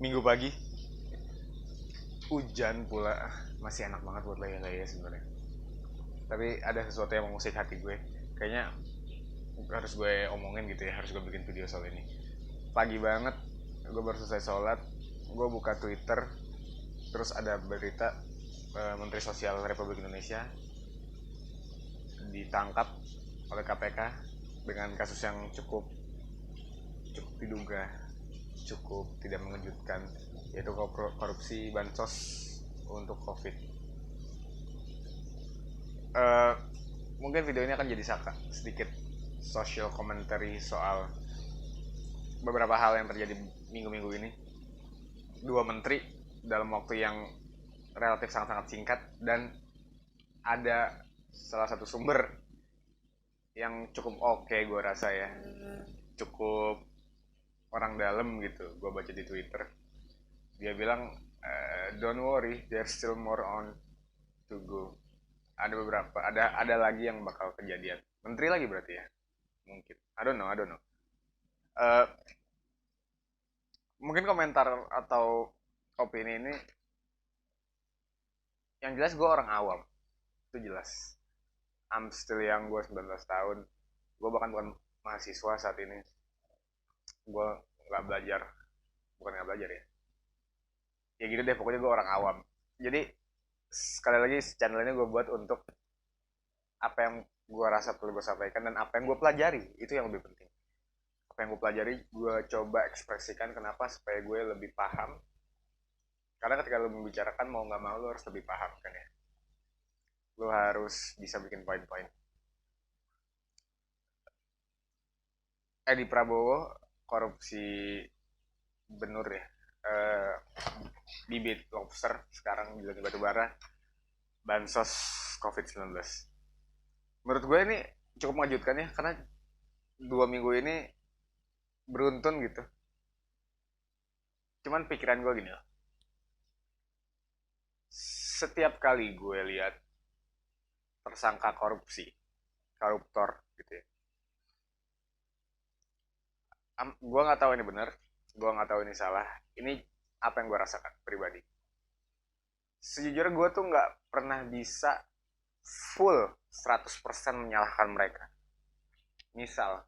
Minggu pagi, hujan pula. Masih enak banget buat laya-laya sebenarnya. Tapi ada sesuatu yang mengusik hati gue. Kayaknya harus gue omongin gitu ya, harus gue bikin video soal ini. Pagi banget, gue baru selesai sholat, gue buka Twitter, terus ada berita Menteri Sosial Republik Indonesia ditangkap oleh KPK dengan kasus yang cukup cukup diduga, cukup tidak mengejutkan, yaitu korupsi bansos untuk COVID. Eh, Mungkin video ini akan jadi sedikit social commentary soal beberapa hal yang terjadi minggu-minggu ini. Dua menteri dalam waktu yang relatif sangat-sangat singkat, dan ada salah satu sumber yang cukup oke gue rasa ya, cukup orang dalam gitu, gue baca di Twitter. Dia bilang, don't worry, there's still more on to go. Ada beberapa, ada lagi yang bakal kejadian. Menteri lagi berarti ya, mungkin. I don't know. Eh, Mungkin komentar atau opini ini, yang jelas gue orang awam, itu jelas. I'm still young, gue 19 tahun. Gue bahkan bukan mahasiswa saat ini. Gue nggak belajar, bukan nggak belajar ya. Ya gitu deh, pokoknya gue orang awam. Jadi sekali lagi channel ini gue buat untuk apa yang gue rasa perlu gue sampaikan dan apa yang gue pelajari, itu yang lebih penting. Apa yang gue pelajari gue coba ekspresikan. Kenapa? Supaya gue lebih paham, karena ketika lo membicarakan mau nggak mau lo harus lebih paham kan ya, lo harus bisa bikin poin-poin. Edi Prabowo korupsi benur ya, eh, bibit lobster, sekarang di batubara, bansos COVID-19. Menurut gue ini cukup mengejutkan ya, karena 2 minggu ini beruntun gitu. Cuman pikiran gue gini loh, setiap kali gue lihat tersangka korupsi, koruptor gitu ya, gue nggak tahu ini benar, gue nggak tahu ini salah. Ini apa yang gue rasakan pribadi. Sejujurnya gue tuh nggak pernah bisa full 100% menyalahkan mereka. Misal,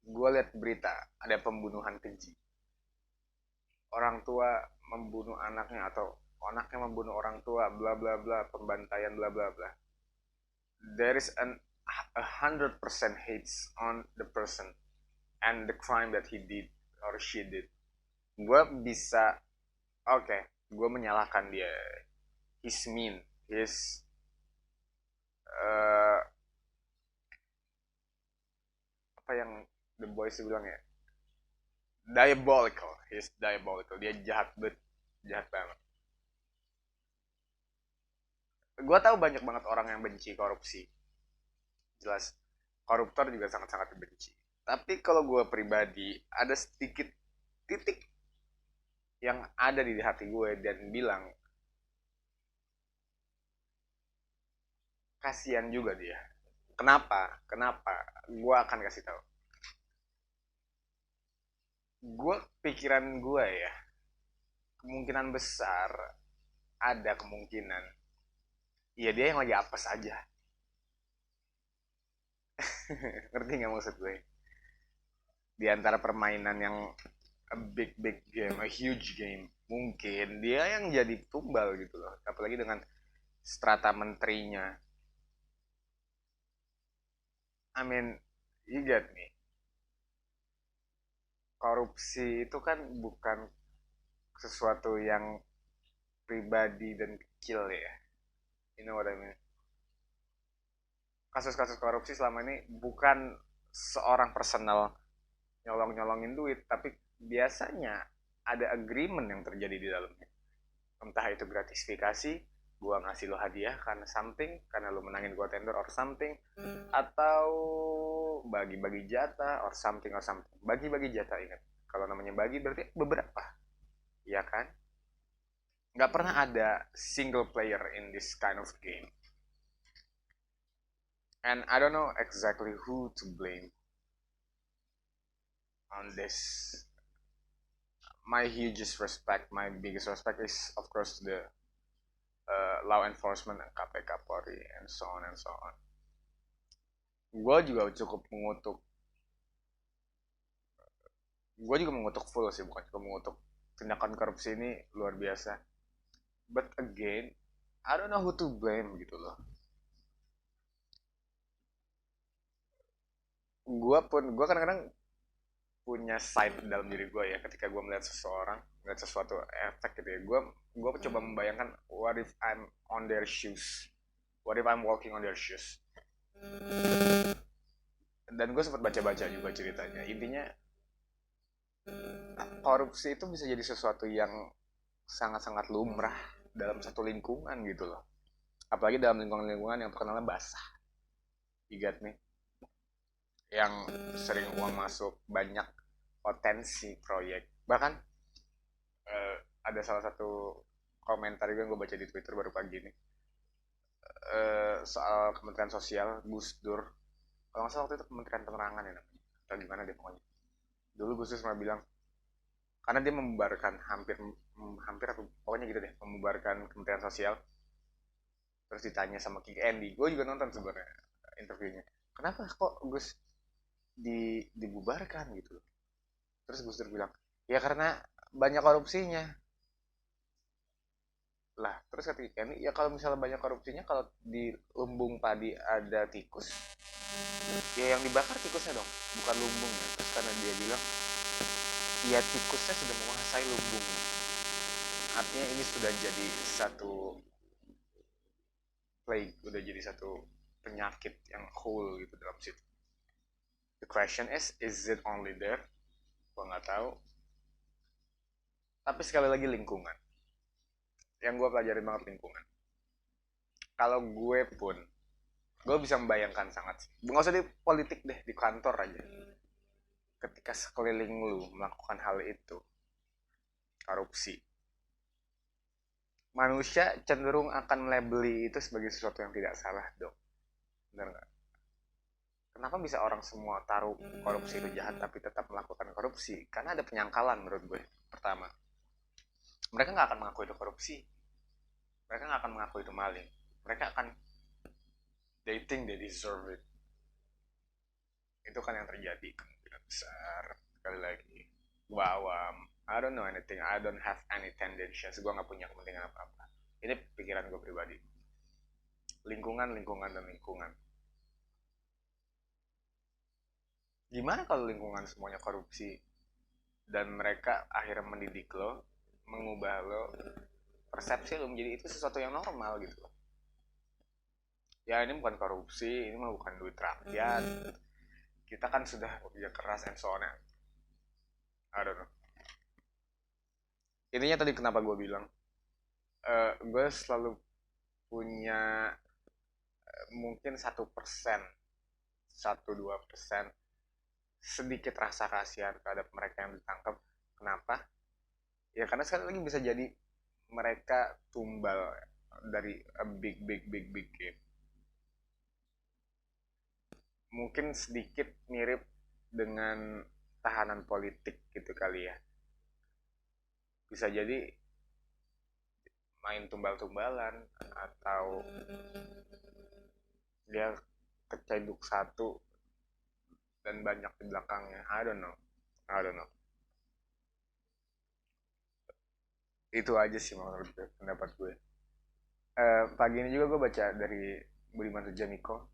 gue lihat berita ada pembunuhan keji, orang tua membunuh anaknya atau anaknya membunuh orang tua, bla bla bla, pembantaian, bla bla bla. There is a 100% hates on the person and the crime that he did or she did. Gue bisa, oke, okay, gue menyalahkan dia, he's mean, he's uh, apa yang The Boys bilang ya, diabolical, he's diabolical, dia jahat banget, jahat banget. Gue tahu banyak banget orang yang benci korupsi, jelas koruptor juga sangat-sangat dibenci. Tapi kalau gue pribadi, ada sedikit titik yang ada di hati gue dan bilang, kasihan juga dia. Kenapa? Gue akan kasih tahu. Gue, pikiran gue ya, kemungkinan besar ada kemungkinan, ya dia yang lagi apes aja. Ngerti nggak maksud gue? Di antara permainan yang a big game, a huge game, mungkin dia yang jadi tumbal gitu loh. Apalagi dengan strata menterinya. I mean, you get me. Korupsi itu kan bukan sesuatu yang pribadi dan kecil ya. You know what I mean? Kasus-kasus korupsi selama ini bukan seorang personal nyolong-nyolongin duit, tapi biasanya ada agreement yang terjadi di dalamnya. Entah itu gratifikasi, gua ngasih lo hadiah karena something, karena lo menangin gua tender or something, atau bagi-bagi jatah or something or something. Bagi-bagi jatah, ingat. Kalau namanya bagi berarti beberapa, ya kan? Nggak pernah ada single player in this kind of game. And I don't know exactly who to blame on this my hugest respect, my biggest respect is of course the law enforcement and KPK, Polri, and so on and so on. Gue juga cukup mengutuk, gue juga mengutuk full sih, bukan cuma mengutuk tindakan korupsi ini luar biasa. But again, I don't know who to blame gitu loh. Gue kadang-kadang punya side dalam diri gue ya, ketika gue melihat seseorang, melihat sesuatu efek gitu ya, gue coba membayangkan what if I'm on their shoes, what if I'm walking on their shoes. Dan gue sempat baca-baca juga ceritanya, intinya korupsi itu bisa jadi sesuatu yang sangat-sangat lumrah dalam satu lingkungan gitu loh, apalagi dalam lingkungan yang terkenalnya basah, you get me, yang sering uang masuk, banyak potensi proyek. Bahkan ada salah satu komentar juga yang gue baca di Twitter baru pagi ini, soal Kementerian Sosial, Gus Dur, kalau nggak salah waktu itu Kementerian Penerangan ya namanya, atau gimana deh pokoknya. Dulu Gus Dur pernah bilang, karena dia membubarkan hampir apa pokoknya gitu deh, membubarkan Kementerian Sosial. Terus ditanya sama King Andy, gue juga nonton sebenarnya interviewnya, kenapa kok Gus dibubarkan gitu. Terus Gus Dur bilang, ya karena banyak korupsinya. Lah terus kata King Andy, ya kalau misalnya banyak korupsinya, kalau di lumbung padi ada tikus, ya yang dibakar tikusnya dong, bukan lumbungnya. Terus karena dia bilang, ya tikusnya sudah menguasai lumbung, artinya ini sudah jadi satu plague, udah jadi satu penyakit yang whole gitu dalam situ. The question is it only there? Gue nggak tahu. Tapi sekali lagi lingkungan, yang gue pelajari banget lingkungan. Kalau gue bisa membayangkan sangat, nggak usah di politik deh, di kantor aja, ketika sekeliling lu melakukan hal itu, korupsi, manusia cenderung akan melabeli itu sebagai sesuatu yang tidak salah dong, benar nggak? Kenapa bisa orang semua taruh korupsi itu jahat tapi tetap melakukan korupsi? Karena ada penyangkalan menurut gue. Pertama, mereka nggak akan mengaku itu korupsi, mereka nggak akan mengaku itu maling, mereka akan, they think they deserve it. Itu kan yang terjadi kemungkinan besar. Sekali lagi, gue awam, I don't know anything, I don't have any tendencies, gue nggak punya kepentingan apa-apa. Ini pikiran gue pribadi. Lingkungan. Gimana kalau lingkungan semuanya korupsi dan mereka akhirnya mendidik lo, mengubah lo, persepsi lo menjadi itu sesuatu yang normal gitu loh. Ya ini bukan korupsi, ini mah bukan duit rakyat, kita kan sudah bekerja keras and so on. I don't know. Intinya tadi kenapa gue bilang, gue selalu punya mungkin 1%, 1-2% sedikit rasa kasihan terhadap mereka yang ditangkap. Kenapa? Ya karena sekali lagi bisa jadi mereka tumbal dari a big game. Mungkin sedikit mirip dengan tahanan politik gitu kali ya. Bisa jadi main tumbal-tumbalan, atau dia keceduk satu dan banyak di belakangnya. I don't know. Itu aja sih menurut gue, pendapat gue. Pagi ini juga gue baca dari Budiman Sujatmiko.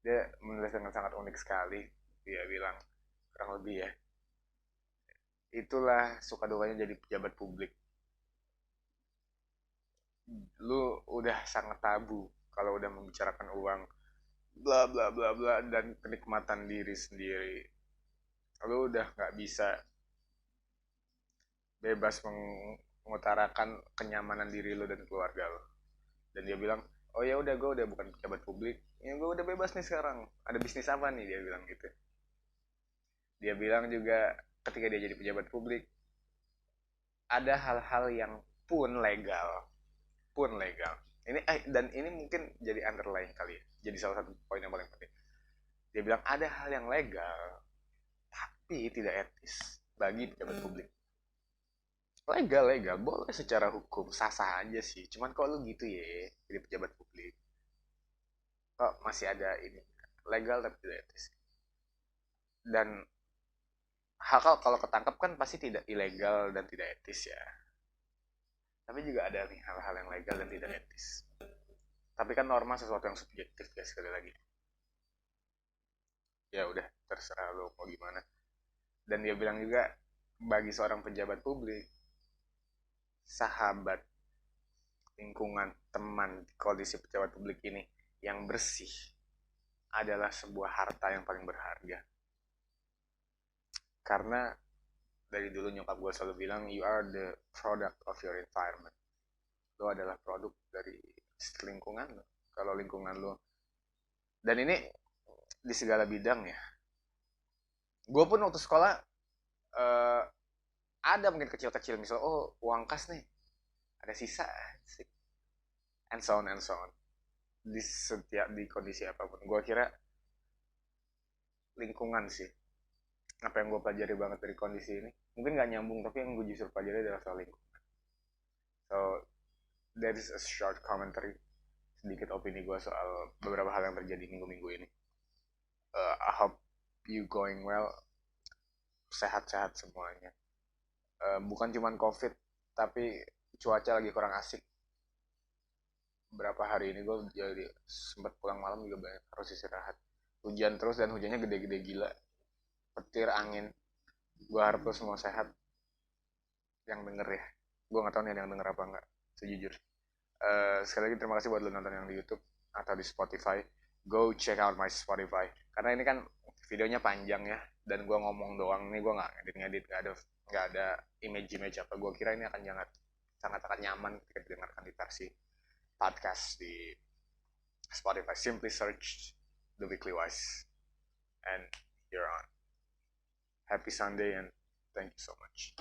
Dia menulis dengan sangat unik sekali. Dia bilang kurang lebih ya, itulah suka dukanya jadi pejabat publik. Lu udah sangat tabu kalau udah membicarakan uang, bla bla bla bla, dan kenikmatan diri sendiri. Lu udah nggak bisa bebas mengutarakan kenyamanan diri lu dan keluarga lu. Dan dia bilang, oh ya udah, gue udah bukan pejabat publik, ya gue udah bebas nih sekarang, ada bisnis apa nih, dia bilang gitu. Dia bilang juga ketika dia jadi pejabat publik, ada hal-hal yang pun legal ini, dan ini mungkin jadi underlying kali ya, jadi salah satu poin yang paling penting. Dia bilang ada hal yang legal tapi tidak etis bagi pejabat publik. Legal, legal, boleh secara hukum, sah-sah aja sih. Cuman kalau lu gitu ya, jadi pejabat publik, kok masih ada ini legal tapi tidak etis. Dan hal kalau ketangkap kan pasti tidak ilegal dan tidak etis ya. Tapi juga ada nih hal-hal yang legal dan tidak etis. Tapi kan norma sesuatu yang subjektif ya sekali lagi. Ya udah terserah lo mau gimana. Dan dia bilang juga bagi seorang pejabat publik, sahabat, lingkungan, teman, kondisi pejabat publik ini yang bersih adalah sebuah harta yang paling berharga. Karena dari dulu nyokap gue selalu bilang, you are the product of your environment. Lo adalah produk dari lingkungan lo. Kalau lingkungan lo, dan ini di segala bidang ya. Gue pun waktu sekolah eh, ada mungkin kecil-kecil, misal oh uang kas nih, ada sisa, and so on and so on. Di setiap di kondisi apapun, gue kira lingkungan sih apa yang gue pelajari banget dari kondisi ini. Mungkin nggak nyambung, tapi yang gue justru pelajari adalah soal lingkungan. So that is a short commentary, sedikit opini gue soal beberapa hal yang terjadi minggu-minggu ini. I hope you going well, sehat-sehat semuanya. Bukan cuma covid, tapi cuaca lagi kurang asik. Berapa hari ini gue jadi sempat pulang malam juga banyak harus istirahat. Hujan terus dan hujannya gede-gede gila, petir, angin. Gue harap lo semua sehat yang denger ya. Gue nggak tahu nih ada yang denger apa nggak, sejujur. Sekali lagi terima kasih buat lo nonton yang di YouTube atau di Spotify. Go check out my Spotify, karena ini kan videonya panjang ya, dan gue ngomong doang nih, gue nggak ngedit, nggak ada image apa. Gue kira ini akan sangat akan nyaman ketika didengarkan di versi podcast di Spotify. Simply search The Weekly Wise and you're on. Happy Sunday and thank you so much.